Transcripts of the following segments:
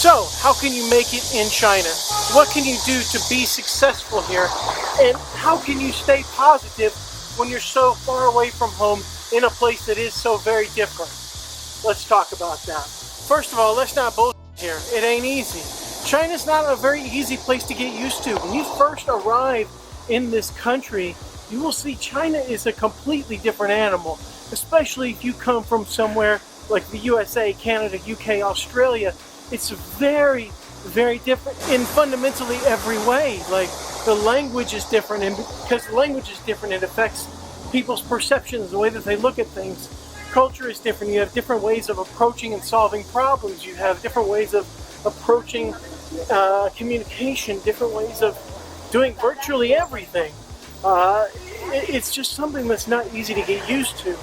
So, how can you make it in China? What can you do to be successful here? And how can you stay positive when you're so far away from home in a place that is so very different? Let's talk about that. First of all, let's not bullshit here. It ain't easy. China's not a very easy place to get used to. When you first arrive in this country, you will see China is a completely different animal, especially if you come from somewhere like the USA, Canada, UK, Australia. It's very, very different in fundamentally every way. Like, the language is different, and because the language is different, it affects people's perceptions, the way that they look at things. Culture is different. You have different ways of approaching and solving problems. You have different ways of approaching communication, different ways of doing virtually everything. It's just something that's not easy to get used to.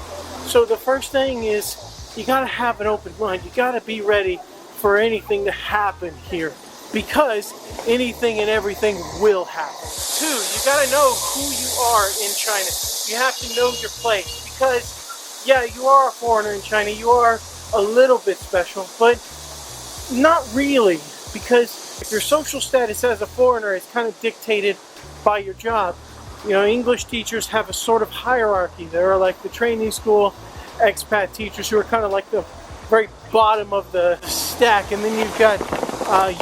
So the first thing is, you gotta have an open mind. You gotta be ready for anything to happen here, because anything and everything will happen. Two, you gotta know who you are in China. You have to know your place, because yeah, you are a foreigner in China. You are a little bit special, but not really, because your social status as a foreigner is kind of dictated by your job. You know, English teachers have a sort of hierarchy. They're like the training school expat teachers, who are kind of like the very bottom of the stack, and then you've got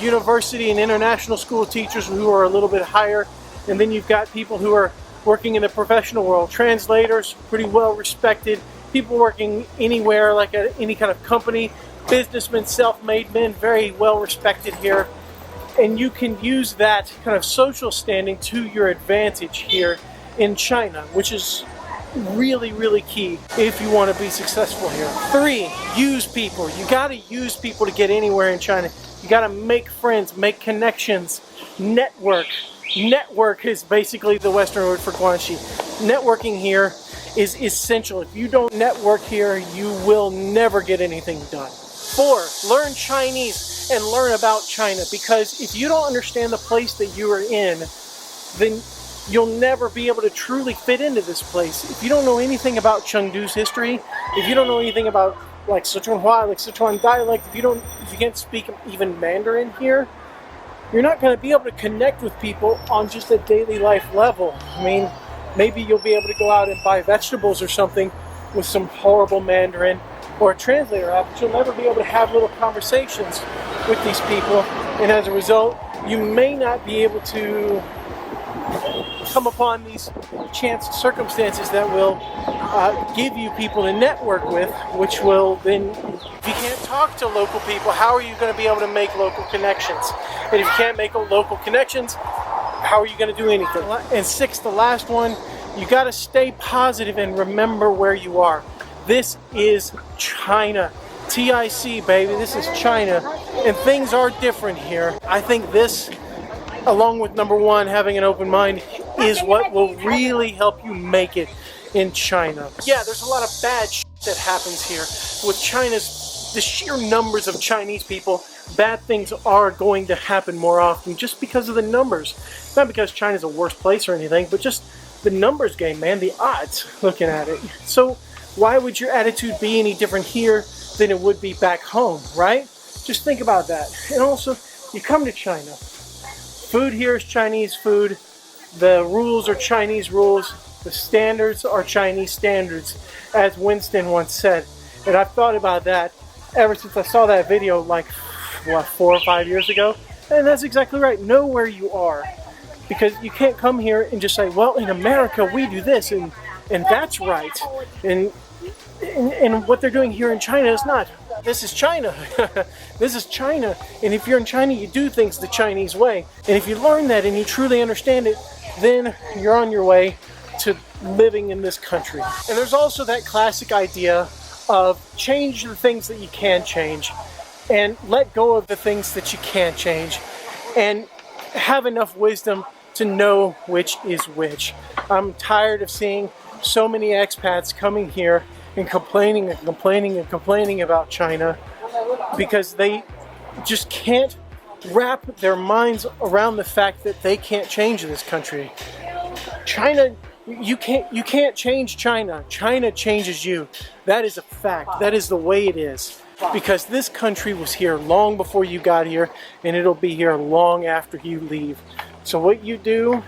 university and international school teachers who are a little bit higher, and then you've got people who are working in the professional world. Translators, pretty well respected. People working anywhere, like at any kind of company. Businessmen, self-made men, very well respected here. And you can use that kind of social standing to your advantage here in China, which is really, really key if you want to be successful here. Three, use people. You got to use people to get anywhere in China. You got to make friends, make connections, network. Network is basically the Western word for guanxi. Networking here is essential. If you don't network here, you will never get anything done. Four, learn Chinese and learn about China, because if you don't understand the place that you are in, then you'll never be able to truly fit into this place. If you don't know anything about Chengdu's history, if you don't know anything about like Sichuanhua, like Sichuan dialect, if you can't speak even Mandarin here, you're not going to be able to connect with people on just a daily life level. I mean, maybe you'll be able to go out and buy vegetables or something with some horrible Mandarin or a translator app, but you'll never be able to have little conversations with these people, and as a result, you may not be able to come upon these chance circumstances that will give you people to network with, which will then, if you can't talk to local people, how are you going to be able to make local connections? And if you can't make local connections, how are you going to do anything? And six, the last one, you got to stay positive and remember where you are. This is China. TIC, baby, this is China, and things are different here. I think this, along with number one, having an open mind, is what will really help you make it in China. Yeah, there's a lot of bad shit that happens here. With the sheer numbers of Chinese people, bad things are going to happen more often just because of the numbers. Not because China's a worse place or anything, but just the numbers game, man, the odds, looking at it. So why would your attitude be any different here than it would be back home, right? Just think about that. And also, you come to China. Food here is Chinese food. The rules are Chinese rules. The standards are Chinese standards, as Winston once said. And I've thought about that ever since I saw that video like, what, 4 or 5 years ago? And that's exactly right. Know where you are. Because you can't come here and just say, well, in America we do this, and that's right. And what they're doing here in China is not. This is China. This is China. And if you're in China, you do things the Chinese way. And if you learn that and you truly understand it, then you're on your way to living in this country. And there's also that classic idea of change the things that you can change and let go of the things that you can't change, and have enough wisdom to know which is which. I'm tired of seeing so many expats coming here and complaining and complaining and complaining about China, because they just can't wrap their minds around the fact that they can't change this country. China, you can't change China. China changes you. That is a fact. That is the way it is. because this country was here long before you got here, and it'll be here long after you leave. So what you do,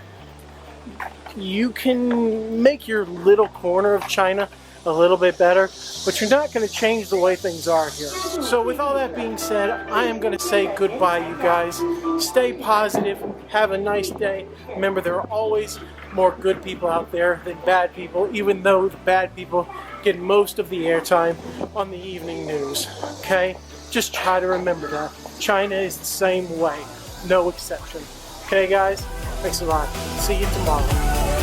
you can make your little corner of China a little bit better, but you're not going to change the way things are here. So with all that being said, I am going to say goodbye, you guys. Stay positive. Have a nice day. Remember, there are always more good people out there than bad people, even though the bad people get most of the airtime on the evening news. Okay? Just try to remember that. China is the same way. No exception. Okay, guys? Thanks a lot. See you tomorrow.